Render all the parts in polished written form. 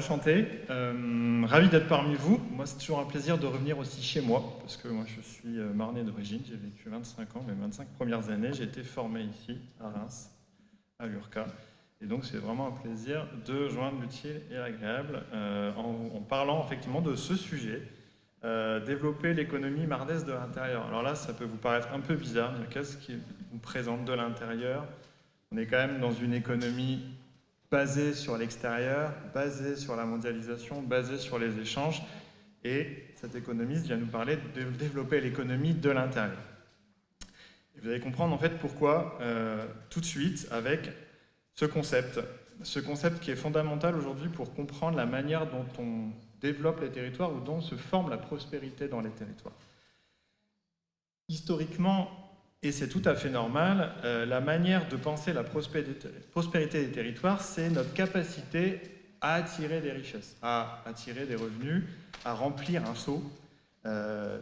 enchanté, ravi d'être parmi vous. Moi, c'est toujours un plaisir de revenir aussi chez moi, parce que moi, je suis marnais d'origine, j'ai vécu 25 ans, mes 25 premières années, j'ai été formé ici, à Reims, à l'URCA. Et donc, c'est vraiment un plaisir de joindre l'utile et l'agréable en parlant effectivement de ce sujet, développer l'économie marnaise de l'intérieur. Alors là, ça peut vous paraître un peu bizarre, mais qu'est-ce qui nous présente de l'intérieur? On est quand même dans une économie basé sur l'extérieur, basé sur la mondialisation, basé sur les échanges. Et cet économiste vient nous parler de développer l'économie de l'intérieur. Vous allez comprendre en fait pourquoi tout de suite avec ce concept qui est fondamental aujourd'hui pour comprendre la manière dont on développe les territoires ou dont se forme la prospérité dans les territoires. Historiquement, et c'est tout à fait normal, la manière de penser la prospérité des territoires, c'est notre capacité à attirer des richesses, à attirer des revenus, à remplir un seau.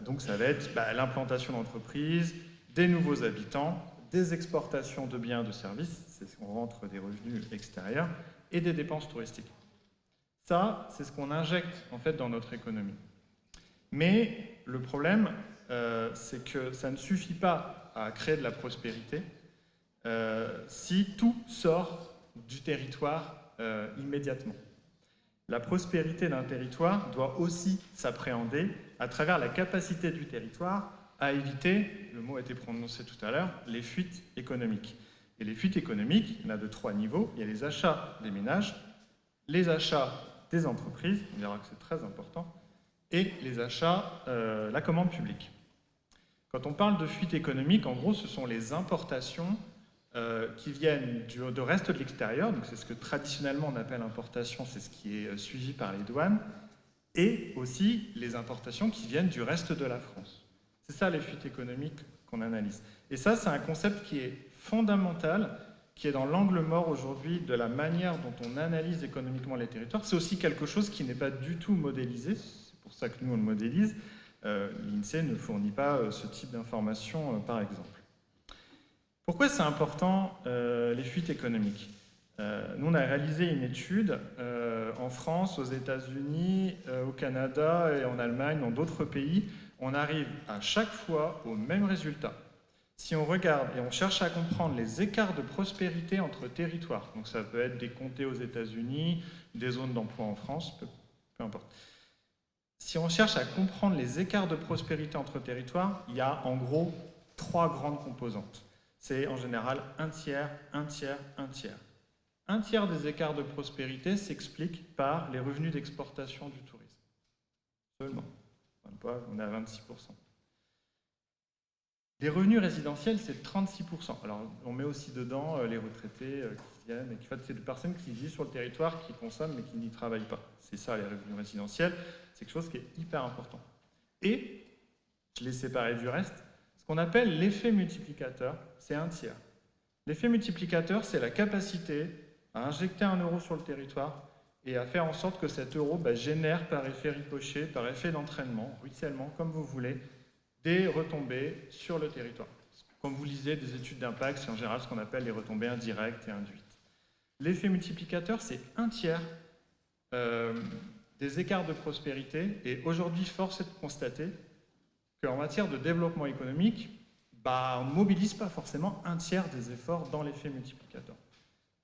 Donc ça va être l'implantation d'entreprises, des nouveaux habitants, des exportations de biens et de services, c'est ce qu'on rentre des revenus extérieurs, et des dépenses touristiques. Ça, c'est ce qu'on injecte en fait dans notre économie. Mais le problème, c'est que ça ne suffit pas à créer de la prospérité si tout sort du territoire immédiatement. La prospérité d'un territoire doit aussi s'appréhender à travers la capacité du territoire à éviter, le mot a été prononcé tout à l'heure, les fuites économiques. Et les fuites économiques, il y en a de 3 niveaux. Il y a les achats des ménages, les achats des entreprises, on verra que c'est très important, et les achats, la commande publique. Quand on parle de fuite économique, en gros, ce sont les importations qui viennent du reste de l'extérieur, donc c'est ce que traditionnellement on appelle importation, c'est ce qui est suivi par les douanes, et aussi les importations qui viennent du reste de la France. C'est ça les fuites économiques qu'on analyse. Et ça, c'est un concept qui est fondamental, qui est dans l'angle mort aujourd'hui de la manière dont on analyse économiquement les territoires. C'est aussi quelque chose qui n'est pas du tout modélisé, c'est pour ça que nous on le modélise. L'INSEE ne fournit pas ce type d'informations, par exemple. Pourquoi c'est important, les fuites économiques? Nous, on a réalisé une étude en France, aux États-Unis, au Canada et en Allemagne, dans d'autres pays. On arrive à chaque fois au même résultat. Si on regarde et on cherche à comprendre les écarts de prospérité entre territoires, donc ça peut être des comtés aux États-Unis, des zones d'emploi en France, peu importe. Si on cherche à comprendre les écarts de prospérité entre territoires, il y a en gros 3 grandes composantes. C'est en général un tiers, un tiers, un tiers. Un tiers des écarts de prospérité s'explique par les revenus d'exportation du tourisme. Seulement. On est à 26%. Les revenus résidentiels, c'est 36%. Alors, on met aussi dedans les retraités qui viennent, et c'est des personnes qui vivent sur le territoire, qui consomment, mais qui n'y travaillent pas. C'est ça, les revenus résidentiels. C'est quelque chose qui est hyper important. Et, je l'ai séparé du reste, ce qu'on appelle l'effet multiplicateur, c'est un tiers. L'effet multiplicateur, c'est la capacité à injecter 1 euro sur le territoire et à faire en sorte que cet euro génère par effet ricochet, par effet d'entraînement, ruissellement, comme vous voulez, des retombées sur le territoire. Comme vous lisez des études d'impact, c'est en général ce qu'on appelle les retombées indirectes et induites. L'effet multiplicateur, c'est un tiers des écarts de prospérité. Et aujourd'hui, force est de constater qu'en matière de développement économique, on ne mobilise pas forcément un tiers des efforts dans l'effet multiplicateur.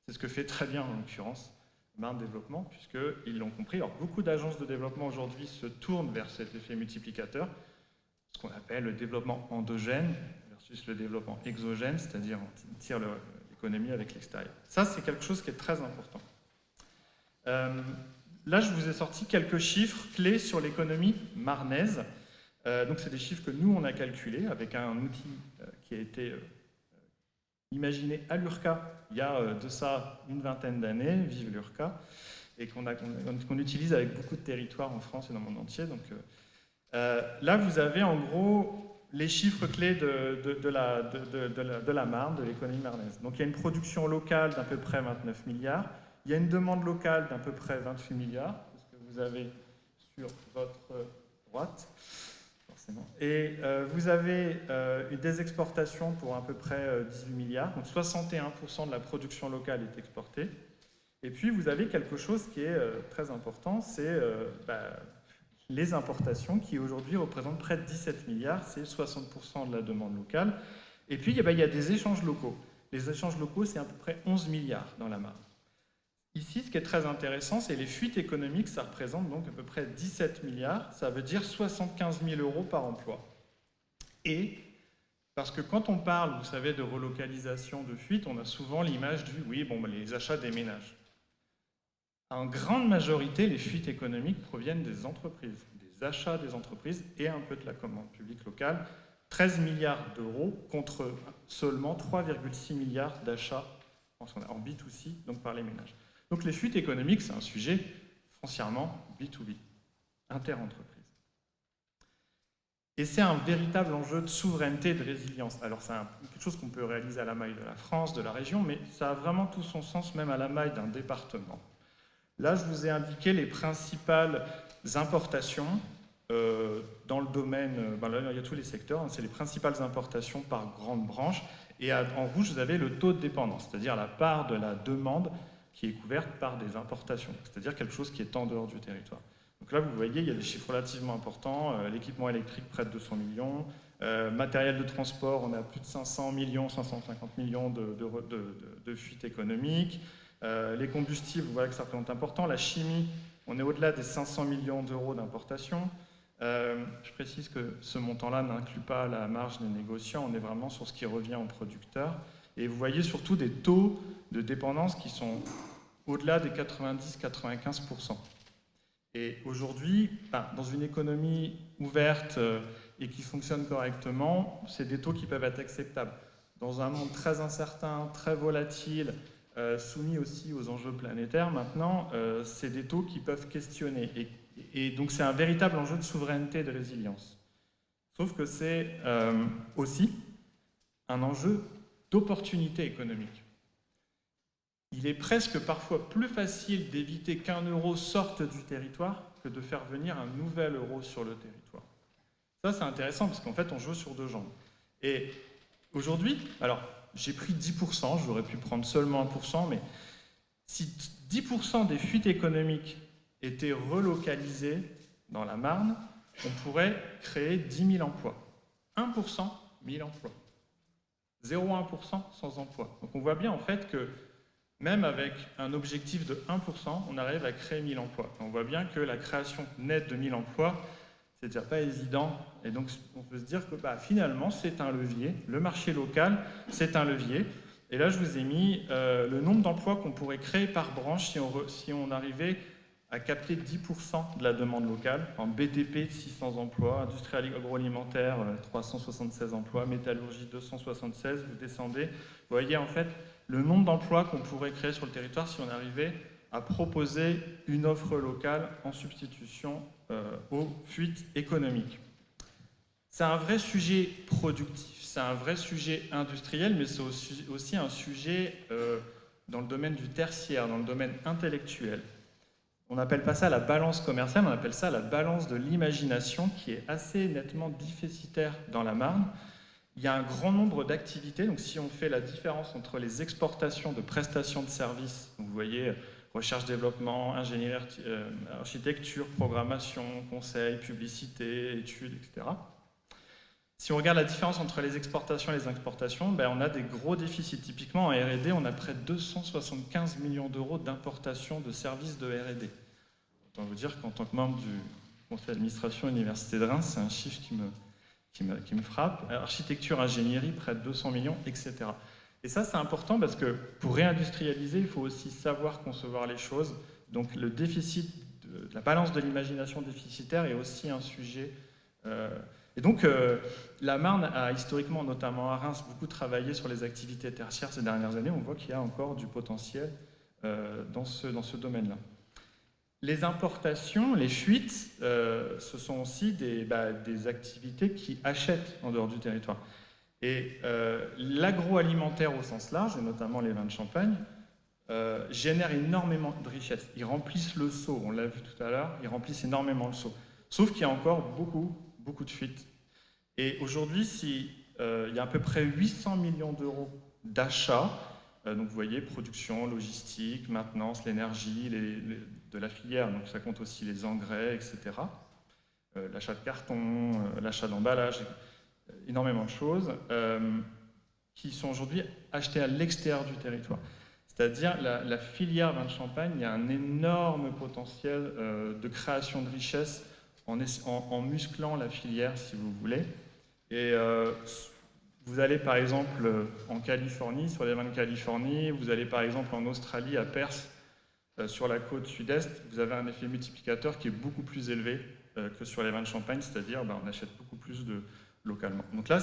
C'est ce que fait très bien, en l'occurrence, Marne Développement, puisqu'ils l'ont compris. Alors, beaucoup d'agences de développement aujourd'hui se tournent vers cet effet multiplicateur, ce qu'on appelle le développement endogène versus le développement exogène, c'est-à-dire on tire l'économie avec l'extérieur. Ça, c'est quelque chose qui est très important. Là, je vous ai sorti quelques chiffres clés sur l'économie marnaise. Donc, c'est des chiffres que nous, on a calculés avec un outil qui a été imaginé à l'URCA il y a de ça une vingtaine d'années, vive l'URCA, et qu'on utilise avec beaucoup de territoires en France et dans le monde entier. Donc, là, vous avez en gros les chiffres clés de la Marne, de l'économie marnaise. Donc il y a une production locale d'à peu près 29 milliards, il y a une demande locale d'à peu près 28 milliards, c'est ce que vous avez sur votre droite, forcément. Et vous avez des exportations pour à peu près 18 milliards, donc 61% de la production locale est exportée. Et puis, vous avez quelque chose qui est très important, c'est les importations qui aujourd'hui représentent près de 17 milliards, c'est 60% de la demande locale. Et puis, il y a des échanges locaux. Les échanges locaux, c'est à peu près 11 milliards dans la Marne. Ici, ce qui est très intéressant, c'est les fuites économiques, ça représente donc à peu près 17 milliards, ça veut dire 75 000 euros par emploi. Et parce que quand on parle, vous savez, de relocalisation, de fuite, on a souvent l'image du, les achats des ménages. En grande majorité, les fuites économiques proviennent des entreprises, des achats des entreprises et un peu de la commande publique locale. 13 milliards d'euros contre seulement 3,6 milliards d'achats en B2C, donc par les ménages. Donc les fuites économiques, c'est un sujet foncièrement B2B, inter-entreprise. Et c'est un véritable enjeu de souveraineté et de résilience. Alors c'est quelque chose qu'on peut réaliser à la maille de la France, de la région, mais ça a vraiment tout son sens même à la maille d'un département. Là, je vous ai indiqué les principales importations dans le domaine, là, il y a tous les secteurs, c'est les principales importations par grande branche. Et en rouge, vous avez le taux de dépendance, c'est-à-dire la part de la demande qui est couverte par des importations, c'est-à-dire quelque chose qui est en dehors du territoire. Donc là, vous voyez, il y a des chiffres relativement importants. L'équipement électrique, près de 200 millions. Matériel de transport, on est à plus de 500 millions, 550 millions de fuites économiques. Les combustibles, vous voyez que ça représente important. La chimie, on est au-delà des 500 millions d'euros d'importation. Je précise que ce montant-là n'inclut pas la marge des négociants. On est vraiment sur ce qui revient aux producteurs. Et vous voyez surtout des taux de dépendance qui sont au-delà des 90-95%. Et aujourd'hui, dans une économie ouverte et qui fonctionne correctement, c'est des taux qui peuvent être acceptables. Dans un monde très incertain, très volatile, soumis aussi aux enjeux planétaires, maintenant, c'est des taux qui peuvent questionner. Et donc c'est un véritable enjeu de souveraineté et de résilience. Sauf que c'est aussi un enjeu d'opportunité économique. Il est presque parfois plus facile d'éviter qu'un euro sorte du territoire que de faire venir un nouvel euro sur le territoire. Ça, c'est intéressant parce qu'en fait, on joue sur deux jambes. Et aujourd'hui, alors, j'ai pris 10%, j'aurais pu prendre seulement 1%, mais si 10% des fuites économiques étaient relocalisées dans la Marne, on pourrait créer 10 000 emplois. 1%, 1000 emplois. 0,1% sans emploi. Donc on voit bien en fait que même avec un objectif de 1%, on arrive à créer 1000 emplois. On voit bien que la création nette de 1000 emplois, c'est déjà pas évident. Et donc on peut se dire que finalement c'est un levier. Le marché local, c'est un levier. Et là je vous ai mis le nombre d'emplois qu'on pourrait créer par branche si on arrivait à capter 10% de la demande locale. En BTP, 600 emplois, industrie agroalimentaire, 376 emplois, métallurgie, 276, vous descendez. Vous voyez en fait le nombre d'emplois qu'on pourrait créer sur le territoire si on arrivait à proposer une offre locale en substitution aux fuites économiques. C'est un vrai sujet productif, c'est un vrai sujet industriel, mais c'est aussi un sujet dans le domaine du tertiaire, dans le domaine intellectuel. On n'appelle pas ça la balance commerciale, on appelle ça la balance de l'imagination qui est assez nettement déficitaire dans la Marne. Il y a un grand nombre d'activités, donc si on fait la différence entre les exportations de prestations de services, donc vous voyez recherche-développement, ingénierie, architecture, programmation, conseil, publicité, études, etc. Si on regarde la différence entre les exportations et les importations, on a des gros déficits. Typiquement, en R&D, on a près de 275 millions d'euros d'importation de services de R&D. Autant vous dire qu'en tant que membre du conseil d'administration de l'Université de Reims, c'est un chiffre qui me frappe. Architecture, ingénierie, près de 200 millions, etc. Et ça, c'est important parce que pour réindustrialiser, il faut aussi savoir concevoir les choses. Donc le déficit, la balance de l'imagination déficitaire est aussi un sujet... Et donc, la Marne a historiquement, notamment à Reims, beaucoup travaillé sur les activités tertiaires ces dernières années. On voit qu'il y a encore du potentiel dans ce domaine-là. Les importations, les fuites, ce sont aussi des activités qui achètent en dehors du territoire. Et l'agroalimentaire au sens large, et notamment les vins de Champagne, génère énormément de richesses. Ils remplissent le seau, on l'a vu tout à l'heure, ils remplissent énormément le seau. Sauf qu'il y a encore beaucoup de fuites. Et aujourd'hui, il y a à peu près 800 millions d'euros d'achats Donc vous voyez, production, logistique, maintenance, l'énergie, de la filière, donc ça compte aussi les engrais, etc. L'achat de carton, l'achat d'emballage, énormément de choses qui sont aujourd'hui achetées à l'extérieur du territoire. C'est-à-dire la filière vin de Champagne, il y a un énorme potentiel de création de richesse en musclant la filière, si vous voulez. Et vous allez par exemple en Californie, sur les vins de Californie, vous allez par exemple en Australie, à Perth, sur la côte sud-est, vous avez un effet multiplicateur qui est beaucoup plus élevé que sur les vins de Champagne, c'est-à-dire on achète beaucoup plus localement. Donc là,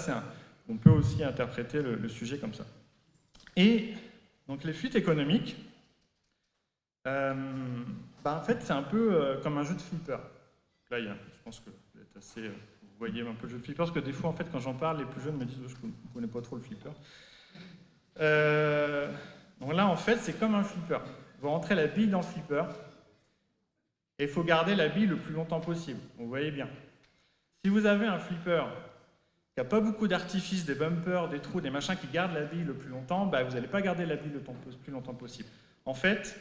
on peut aussi interpréter le sujet comme ça. Et donc les fuites économiques, en fait, c'est un peu comme un jeu de flipper. Là, je pense que vous êtes assez... vous voyez un peu le jeu de flipper, parce que des fois, en fait, quand j'en parle, les plus jeunes me disent « je ne connais pas trop le flipper ». Donc là, en fait, c'est comme un flipper. Vous rentrez la bille dans le flipper, et il faut garder la bille le plus longtemps possible. Vous voyez bien. Si vous avez un flipper qui n'a pas beaucoup d'artifices, des bumpers, des trous, des machins qui gardent la bille le plus longtemps, vous n'allez pas garder la bille le plus longtemps possible. En fait,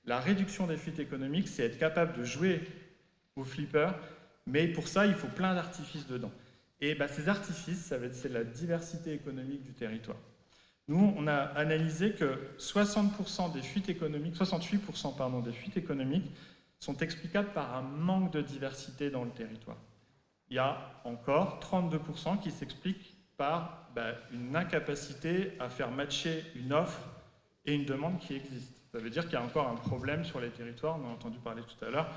la réduction des fuites économiques, c'est être capable de jouer au flipper, mais pour ça, il faut plein d'artifices dedans. Et ces artifices, c'est la diversité économique du territoire. Nous, on a analysé que 60% des fuites économiques, 68% des fuites économiques sont explicables par un manque de diversité dans le territoire. Il y a encore 32% qui s'expliquent par une incapacité à faire matcher une offre et une demande qui existe. Ça veut dire qu'il y a encore un problème sur les territoires, on a entendu parler tout à l'heure,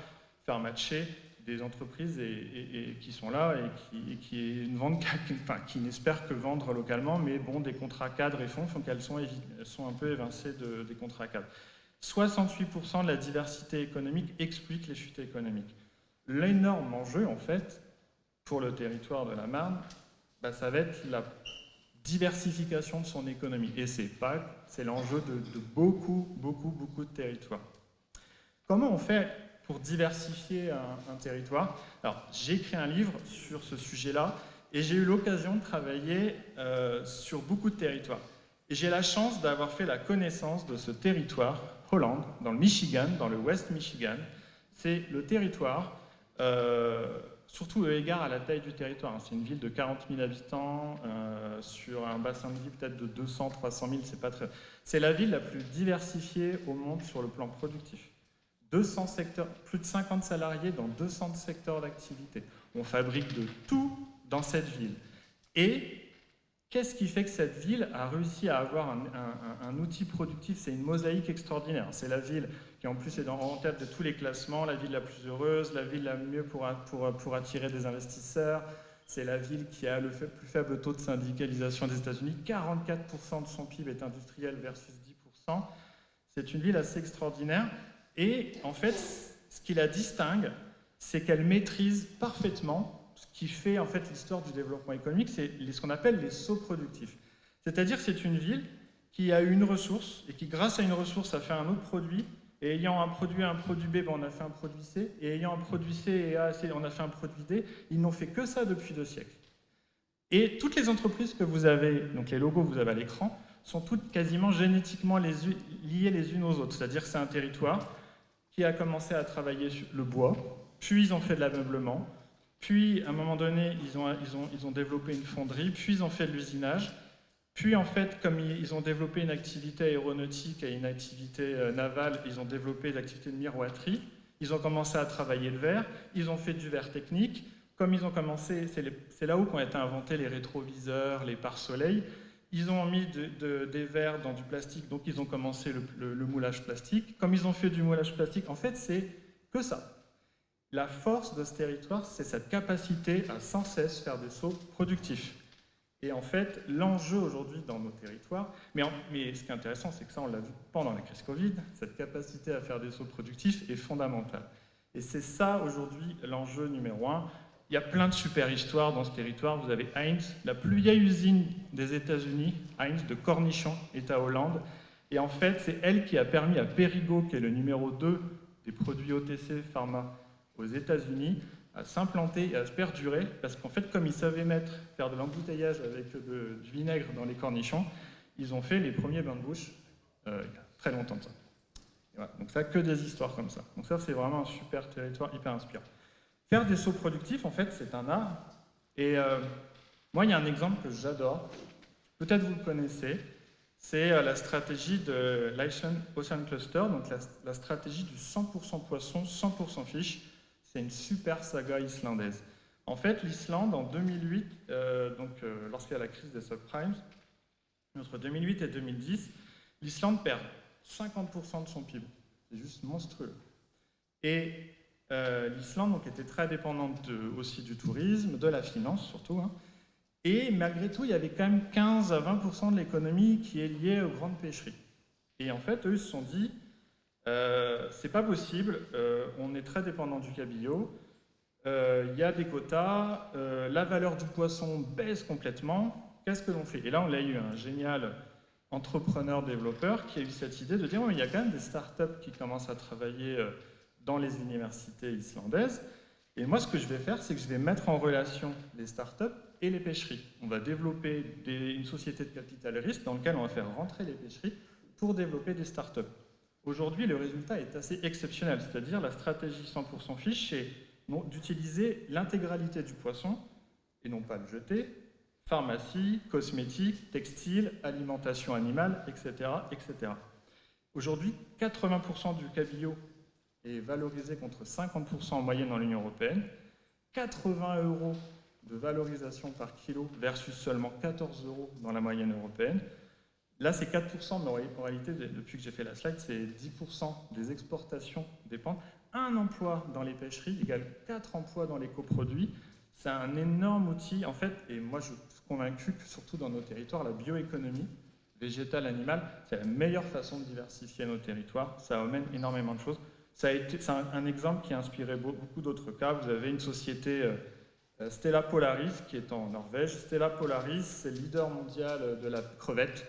faire matcher des entreprises qui sont là et qui n'espèrent que vendre localement, mais bon, des contrats cadres et fonds font qu'elles sont un peu évincées des contrats cadres. 68% de la diversité économique explique les fuites économiques. L'énorme enjeu, en fait, pour le territoire de la Marne, ça va être la diversification de son économie. Et c'est l'enjeu de beaucoup de territoires. Comment on fait pour diversifier un territoire? Alors, j'ai écrit un livre sur ce sujet-là et j'ai eu l'occasion de travailler sur beaucoup de territoires. Et j'ai la chance d'avoir fait la connaissance de ce territoire, Holland, dans le Michigan, dans le West Michigan. C'est le territoire, surtout eu égard à la taille du territoire. C'est une ville de 40 000 habitants, sur un bassin de vie peut-être de 200, 300 000, c'est pas très... C'est la ville la plus diversifiée au monde sur le plan productif. 200 secteurs, plus de 50 salariés dans 200 secteurs d'activité. On fabrique de tout dans cette ville. Et qu'est-ce qui fait que cette ville a réussi à avoir un outil productif? C'est une mosaïque extraordinaire. C'est la ville qui en plus est en tête de tous les classements, la ville la plus heureuse, la ville la mieux pour attirer des investisseurs. C'est la ville qui a le plus faible taux de syndicalisation des États-Unis. 44% de son PIB est industriel versus 10%. C'est une ville assez extraordinaire. Et en fait, ce qui la distingue, c'est qu'elle maîtrise parfaitement ce qui fait en fait l'histoire du développement économique, c'est ce qu'on appelle les sauts productifs. C'est-à-dire que c'est une ville qui a une ressource et qui, grâce à une ressource, a fait un autre produit. Et ayant un produit A, un produit B, on a fait un produit C. Et ayant un produit C et A, C, on a fait un produit D. Ils n'ont fait que ça depuis 2 siècles. Et toutes les entreprises que vous avez, donc les logos que vous avez à l'écran, sont toutes quasiment génétiquement liées les unes aux autres. C'est-à-dire que c'est un territoire qui a commencé à travailler sur le bois, puis ils ont fait de l'ameublement, puis à un moment donné, ils ont développé une fonderie, puis ils ont fait de l'usinage, puis en fait, comme ils ont développé une activité aéronautique et une activité navale, ils ont développé l'activité de miroiterie, ils ont commencé à travailler le verre, ils ont fait du verre technique, comme ils ont commencé, c'est là où ont été inventés les rétroviseurs, les pare-soleil. Ils ont mis des verres dans du plastique, donc ils ont commencé le moulage plastique. Comme ils ont fait du moulage plastique, en fait, c'est que ça. La force de ce territoire, c'est cette capacité à sans cesse faire des sauts productifs. Et en fait, l'enjeu aujourd'hui dans nos territoires, mais ce qui est intéressant, c'est que ça, on l'a vu pendant la crise Covid, cette capacité à faire des sauts productifs est fondamentale. Et c'est ça, aujourd'hui, l'enjeu numéro 1. Il y a plein de super histoires dans ce territoire. Vous avez Heinz, la plus vieille usine des États-Unis, Heinz de cornichons, est à Hollande. Et en fait, c'est elle qui a permis à Perrigo, qui est le numéro 2 des produits OTC pharma aux États-Unis, à s'implanter et à se perdurer, parce qu'en fait, comme ils savaient faire de l'embouteillage avec du vinaigre dans les cornichons, ils ont fait les premiers bains de bouche il y a très longtemps de ça. Et voilà. Donc ça, que des histoires comme ça. Donc ça, c'est vraiment un super territoire hyper inspirant. Faire des sauts productifs, en fait, c'est un art. Et moi, il y a un exemple que j'adore. Peut-être vous le connaissez. C'est la stratégie de l'Iceland Ocean Cluster, donc la stratégie du 100% poisson, 100% fish. C'est une super saga islandaise. En fait, l'Islande, en 2008, lorsqu'il y a la crise des subprimes, entre 2008 et 2010, l'Islande perd 50% de son PIB. C'est juste monstrueux. Et l'Islande donc, était très dépendante aussi du tourisme, de la finance surtout. Hein. Et malgré tout, il y avait quand même 15 à 20% de l'économie qui est liée aux grandes pêcheries. Et en fait, eux, ils se sont dit, c'est pas possible, on est très dépendant du cabillaud, il y a des quotas, la valeur du poisson baisse complètement, qu'est-ce que l'on fait? Et là, on a eu un génial entrepreneur-développeur qui a eu cette idée de dire, il y a quand même des startups qui commencent à travailler dans les universités islandaises, et moi, ce que je vais faire, c'est que je vais mettre en relation les startups et les pêcheries. On va développer une société de capital risque dans laquelle on va faire rentrer les pêcheries pour développer des startups. Aujourd'hui, le résultat est assez exceptionnel, c'est-à-dire la stratégie 100% fish, c'est d'utiliser l'intégralité du poisson et non pas le jeter, pharmacie, cosmétiques, textile, alimentation animale, etc. etc. Aujourd'hui, 80% du cabillaud est valorisé contre 50% en moyenne dans l'Union européenne, 80 € de valorisation par kilo versus seulement 14 € dans la moyenne européenne. Là, c'est 4%, mais en réalité, depuis que j'ai fait la slide, c'est 10% des exportations dépendent. Un emploi dans les pêcheries égale 4 emplois dans les coproduits. C'est un énorme outil, en fait, et moi, je suis convaincu que surtout dans nos territoires, la bioéconomie végétale, animale, c'est la meilleure façon de diversifier nos territoires. Ça amène énormément de choses. C'est un exemple qui a inspiré beaucoup d'autres cas. Vous avez une société, Stella Polaris, qui est en Norvège. Stella Polaris, c'est le leader mondial de la crevette.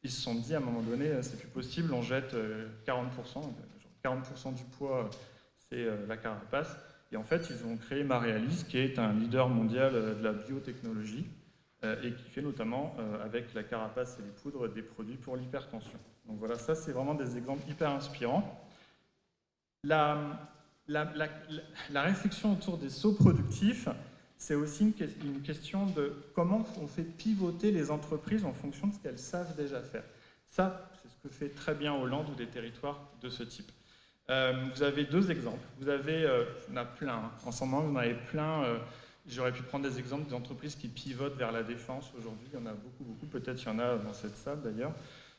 Ils se sont dit à un moment donné, c'est plus possible, on jette 40% du poids, c'est la carapace. Et en fait, ils ont créé Marealis, qui est un leader mondial de la biotechnologie et qui fait notamment, avec la carapace et les poudres, des produits pour l'hypertension. Donc voilà, ça, c'est vraiment des exemples hyper inspirants. La réflexion autour des sauts productifs, c'est aussi une question de comment on fait pivoter les entreprises en fonction de ce qu'elles savent déjà faire. Ça, c'est ce que fait très bien Hollande ou des territoires de ce type. Vous avez deux exemples. Vous avez, il y en a plein, hein. En ce moment, vous en avez plein. J'aurais pu prendre des exemples d'entreprises qui pivotent vers la défense aujourd'hui. Il y en a beaucoup, beaucoup. Peut-être il y en a dans cette salle d'ailleurs.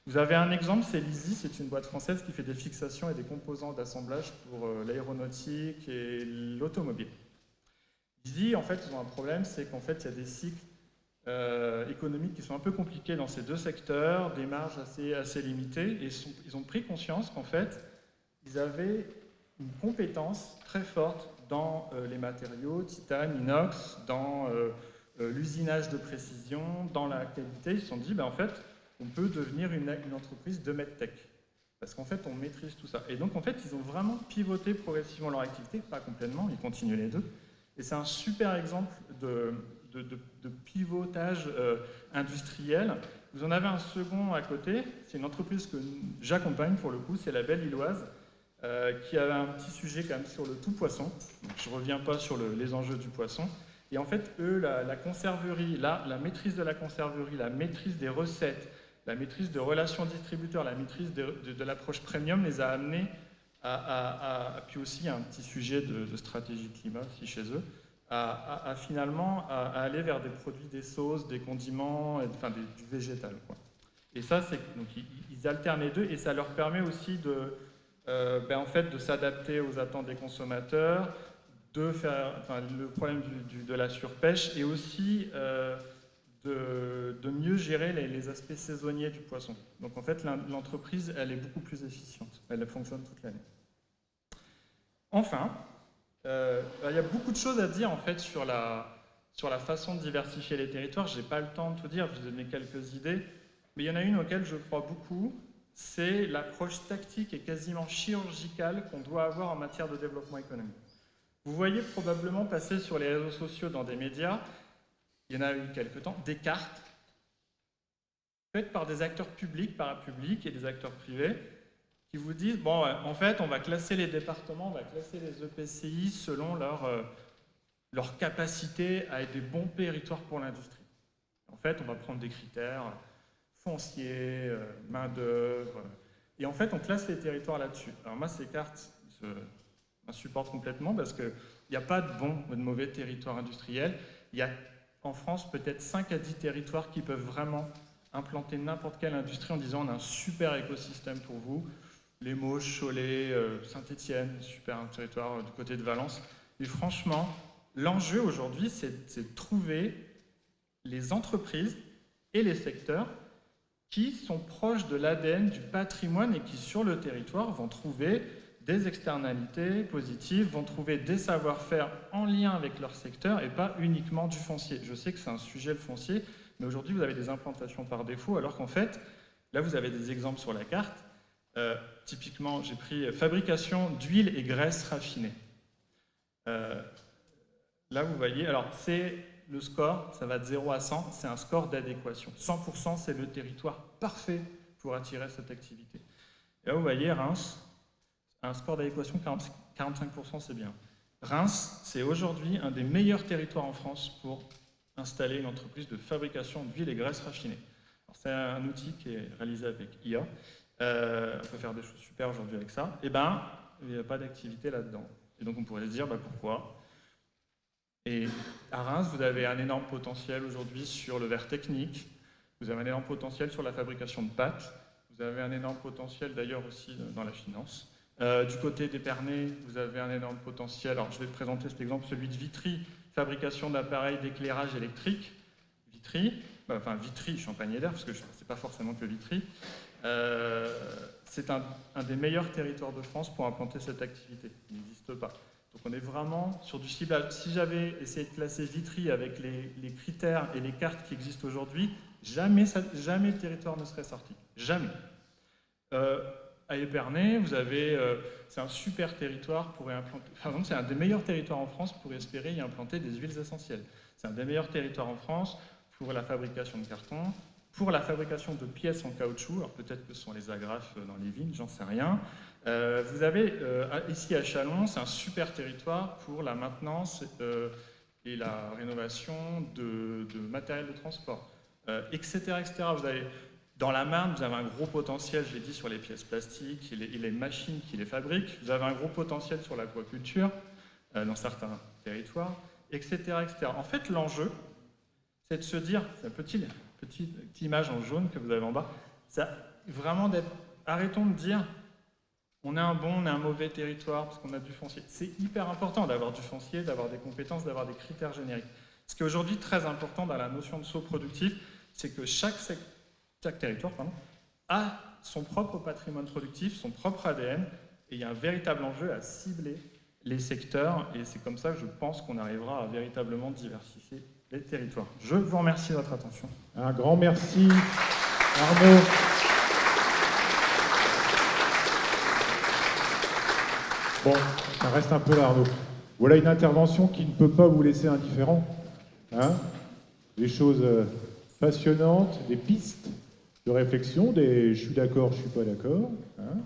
Vous avez un exemple, c'est Lizzie, c'est une boîte française qui fait des fixations et des composants d'assemblage pour l'aéronautique et l'automobile. Lizzie, en fait, ils ont un problème, c'est qu'en fait, il y a des cycles économiques qui sont un peu compliqués dans ces deux secteurs, des marges assez limitées, et ils ont pris conscience qu'en fait, ils avaient une compétence très forte dans les matériaux, titane, inox, dans l'usinage de précision, dans la qualité. Ils se sont dit, en fait, on peut devenir une entreprise de medtech. Parce qu'en fait, on maîtrise tout ça. Et donc, en fait, ils ont vraiment pivoté progressivement leur activité, pas complètement, ils continuent les deux. Et c'est un super exemple de pivotage industriel. Vous en avez un second à côté, c'est une entreprise que j'accompagne pour le coup, c'est la Belle Illoise, qui avait un petit sujet quand même sur le tout poisson. Donc, je ne reviens pas sur les enjeux du poisson. Et en fait, eux, la conserverie, la maîtrise de la conserverie, la maîtrise des recettes, la maîtrise de relations distributeurs, la maîtrise de l'approche premium les a amenés puis aussi il y a un petit sujet de stratégie climat aussi chez eux, finalement à aller vers des produits, des sauces, des condiments, enfin du végétal, quoi. Et ça, donc ils alternent les deux et ça leur permet aussi en fait, de s'adapter aux attentes des consommateurs, de faire le problème de la surpêche et aussi de mieux gérer les aspects saisonniers du poisson. Donc en fait, l'entreprise, elle est beaucoup plus efficiente. Elle fonctionne toute l'année. Enfin, il y a beaucoup de choses à dire en fait sur la façon de diversifier les territoires. Je n'ai pas le temps de tout dire, je vous ai donné quelques idées. Mais il y en a une auquel je crois beaucoup, c'est l'approche tactique et quasiment chirurgicale qu'on doit avoir en matière de développement économique. Vous voyez probablement passer sur les réseaux sociaux, dans des médias, il y en a eu quelques temps, des cartes faites par des acteurs publics, parapublics et des acteurs privés qui vous disent, bon, en fait, on va classer les départements, on va classer les EPCI selon leur capacité à être des bons territoires pour l'industrie. En fait, on va prendre des critères fonciers, main-d'œuvre, et en fait, on classe les territoires là-dessus. Alors moi, ces cartes m'insupportent complètement parce qu'il n'y a pas de bons ou de mauvais territoires industriels. Il y a en France peut-être 5 à 10 territoires qui peuvent vraiment implanter n'importe quelle industrie en disant on a un super écosystème pour vous. Les Mauges, Cholet, Saint-Étienne, super un territoire du côté de Valence. Et franchement, l'enjeu aujourd'hui, c'est de trouver les entreprises et les secteurs qui sont proches de l'ADN du patrimoine et qui, sur le territoire, vont trouver des externalités positives, vont trouver des savoir-faire en lien avec leur secteur et pas uniquement du foncier. Je sais que c'est un sujet, le foncier, mais aujourd'hui, vous avez des implantations par défaut, alors qu'en fait, là, vous avez des exemples sur la carte. Typiquement, j'ai pris fabrication d'huile et graisse raffinée. Là, vous voyez, alors c'est le score, ça va de 0 à 100, c'est un score d'adéquation. 100%, c'est le territoire parfait pour attirer cette activité. Et là, vous voyez, Reims, un score d'adéquation 45%, c'est bien. Reims, c'est aujourd'hui un des meilleurs territoires en France pour installer une entreprise de fabrication d'huile et graisse raffinée. C'est un outil qui est réalisé avec IA. On peut faire des choses super aujourd'hui avec ça. Eh bien, il n'y a pas d'activité là-dedans. Et donc, on pourrait se dire, bah, pourquoi ? Et à Reims, vous avez un énorme potentiel aujourd'hui sur le verre technique. Vous avez un énorme potentiel sur la fabrication de pâtes. Vous avez un énorme potentiel d'ailleurs aussi dans la finance. Du côté d'Épernay, vous avez un énorme potentiel. Alors, je vais te présenter cet exemple, celui de Vitry, fabrication d'appareils d'éclairage électrique. Vitry, enfin Vitry, Champagne-Ardenne, parce que c'est pas forcément que Vitry. C'est un des meilleurs territoires de France pour implanter cette activité. Il n'existe pas. Donc on est vraiment sur du ciblage. Si j'avais essayé de classer Vitry avec les critères et les cartes qui existent aujourd'hui, jamais le territoire ne serait sorti. Jamais. À Épernay, vous avez, c'est un super territoire pour y implanter. Par exemple, c'est un des meilleurs territoires en France pour espérer y implanter des huiles essentielles. C'est un des meilleurs territoires en France pour la fabrication de carton, pour la fabrication de pièces en caoutchouc. Alors peut-être que ce sont les agrafes dans les vignes, j'en sais rien. Vous avez ici à Châlons, c'est un super territoire pour la maintenance et la rénovation de matériel de transport, etc., etc. Vous avez, dans la Marne, vous avez un gros potentiel, je l'ai dit, sur les pièces plastiques et les machines qui les fabriquent. Vous avez un gros potentiel sur l'aquaculture dans certains territoires, etc., etc. En fait, l'enjeu, c'est de se dire, c'est une petite image en jaune que vous avez en bas, c'est vraiment d'être, arrêtons de dire, on est un bon, on est un mauvais territoire parce qu'on a du foncier. C'est hyper important d'avoir du foncier, d'avoir des compétences, d'avoir des critères génériques. Ce qui est aujourd'hui très important dans la notion de saut productif, c'est que chaque territoire a son propre patrimoine productif, son propre ADN, et il y a un véritable enjeu à cibler les secteurs, et c'est comme ça que je pense qu'on arrivera à véritablement diversifier les territoires. Je vous remercie de votre attention. Un grand merci, Arnaud. Bon, ça reste un peu là, Arnaud. Voilà une intervention qui ne peut pas vous laisser indifférent. Hein, des choses passionnantes, des pistes de réflexion, des je suis d'accord, je suis pas d'accord. Hein.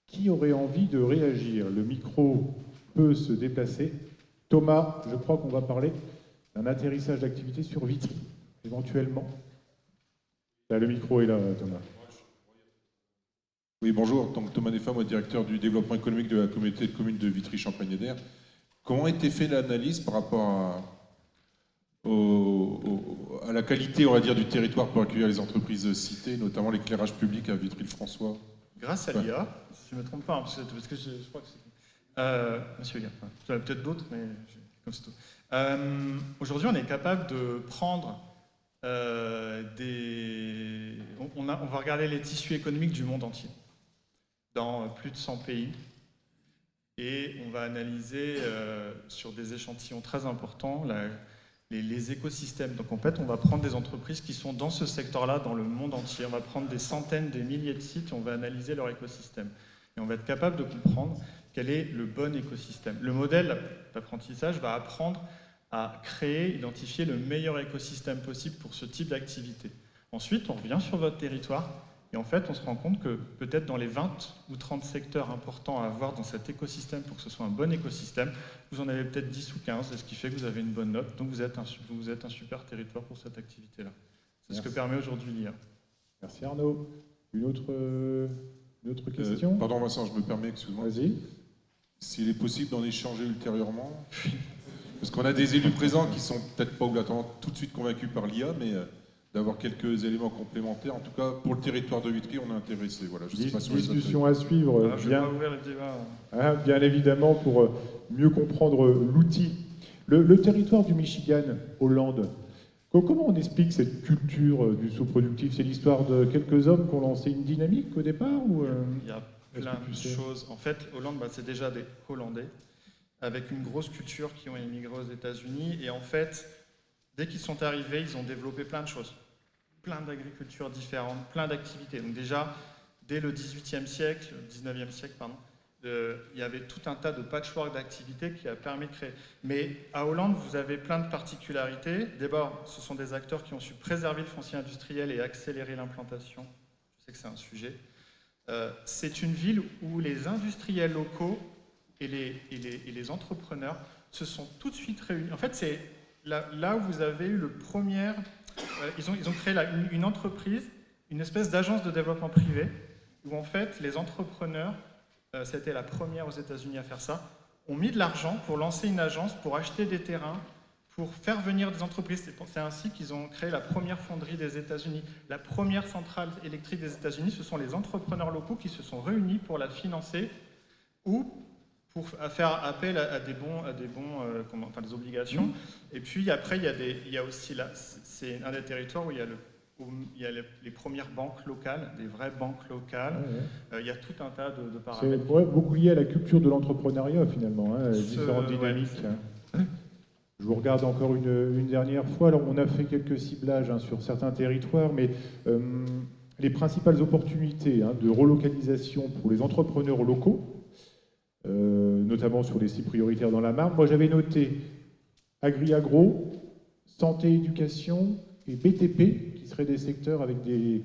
Qui aurait envie de réagir? Le micro peut se déplacer. Thomas, je crois qu'on va parler d'un atterrissage d'activité sur Vitry, éventuellement. Là, le micro est là, Thomas. Oui, bonjour. Donc, Thomas Nefa, moi, directeur du développement économique de la communauté de communes de Vitry-Champagne-Ardenne. Comment a été fait l'analyse par rapport à la qualité, on va dire, du territoire pour accueillir les entreprises citées, notamment l'éclairage public à Vitry-le-François? Grâce à l'IA, si je ne me trompe pas, parce que je crois que c'est... Monsieur Gard, j'en ai peut-être d'autres, mais comme c'est tout. Aujourd'hui, on est capable de prendre on va regarder les tissus économiques du monde entier, dans plus de 100 pays, et on va analyser sur des échantillons très importants les écosystèmes. Donc en fait, on va prendre des entreprises qui sont dans ce secteur-là, dans le monde entier. On va prendre des centaines, des milliers de sites, et on va analyser leur écosystème. Et on va être capable de comprendre quel est le bon écosystème. Le modèle d'apprentissage va apprendre à créer, identifier le meilleur écosystème possible pour ce type d'activité. Ensuite, on revient sur votre territoire et en fait, on se rend compte que peut-être dans les 20 ou 30 secteurs importants à avoir dans cet écosystème pour que ce soit un bon écosystème, vous en avez peut-être 10 ou 15, et ce qui fait que vous avez une bonne note, donc vous êtes un super territoire pour cette activité-là. C'est ce que permet aujourd'hui l'IA. Merci Arnaud. Une autre question? Pardon Vincent, je me permets, excuse-moi. Vas-y. S'il est possible d'en échanger ultérieurement. Parce qu'on a des élus présents qui sont peut-être pas obligatoirement tout de suite convaincus par l'IA, mais d'avoir quelques éléments complémentaires. En tout cas, pour le territoire de Vitry, on est intéressé. Voilà, je sais pas sur les autres. Discussion à suivre, Je vais bien, pas ouvrir le débat. bien évidemment, pour mieux comprendre l'outil. Le territoire du Michigan, Hollande, comment on explique cette culture du sous-productif? C'est l'histoire de quelques hommes qui ont lancé une dynamique au départ ou, Il y a plein de choses. En fait, Hollande, c'est déjà des Hollandais, avec une grosse culture qui ont émigré aux États-Unis. Et en fait, dès qu'ils sont arrivés, ils ont développé plein de choses. Plein d'agricultures différentes, plein d'activités. Donc déjà, dès le 19e siècle, pardon, il y avait tout un tas de patchwork d'activités qui a permis de créer. Mais à Hollande, vous avez plein de particularités. D'abord, ce sont des acteurs qui ont su préserver le foncier industriel et accélérer l'implantation. Je sais que c'est un sujet. C'est une ville où les industriels locaux et les entrepreneurs se sont tout de suite réunis. En fait, c'est là où vous avez eu le premier... ils ont créé une entreprise, une espèce d'agence de développement privé, où en fait, les entrepreneurs, c'était la première aux États-Unis à faire ça, ont mis de l'argent pour lancer une agence, pour acheter des terrains, pour faire venir des entreprises. C'est ainsi qu'ils ont créé la première fonderie des États-Unis. La première centrale électrique des États-Unis, ce sont les entrepreneurs locaux qui se sont réunis pour la financer ou pour faire appel à des des obligations. Et puis après, il y a aussi là, c'est un des territoires où il y a les premières banques locales, des vraies banques locales. Il y a tout un tas de paramètres. C'est beaucoup lié à la culture de l'entrepreneuriat finalement, les différentes dynamiques. Je vous regarde encore une dernière fois. Alors, on a fait quelques ciblages sur certains territoires, mais les principales opportunités de relocalisation pour les entrepreneurs locaux, notamment sur les sites prioritaires dans la Marne, moi j'avais noté Agri-Agro, Santé, Éducation et BTP, qui seraient des secteurs avec des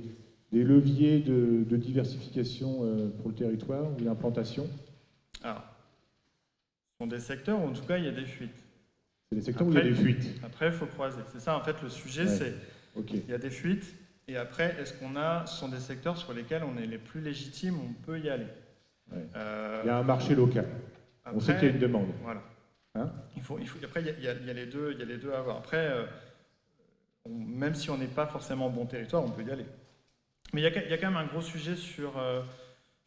leviers de diversification pour le territoire ou d'implantation. Alors, ce sont des secteurs où en tout cas il y a des fuites. C'est des secteurs où il y a des fuites. Après, il faut croiser. C'est ça, en fait, le sujet, c'est il y a des fuites, et après, ce sont des secteurs sur lesquels on est les plus légitimes, on peut y aller. Il y a un marché local. Après, on sait qu'il y a une demande. Voilà. Après, il y a les deux à avoir. Après, même si on n'est pas forcément au bon territoire, on peut y aller. Mais il y a quand même un gros sujet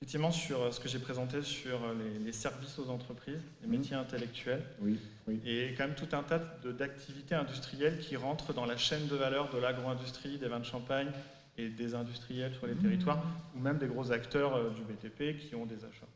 effectivement sur ce que j'ai présenté sur les services aux entreprises, les métiers intellectuels. Oui. Et quand même tout un tas d'activités industrielles qui rentrent dans la chaîne de valeur de l'agro-industrie, des vins de champagne et des industriels sur les territoires, ou même des gros acteurs du BTP qui ont des achats.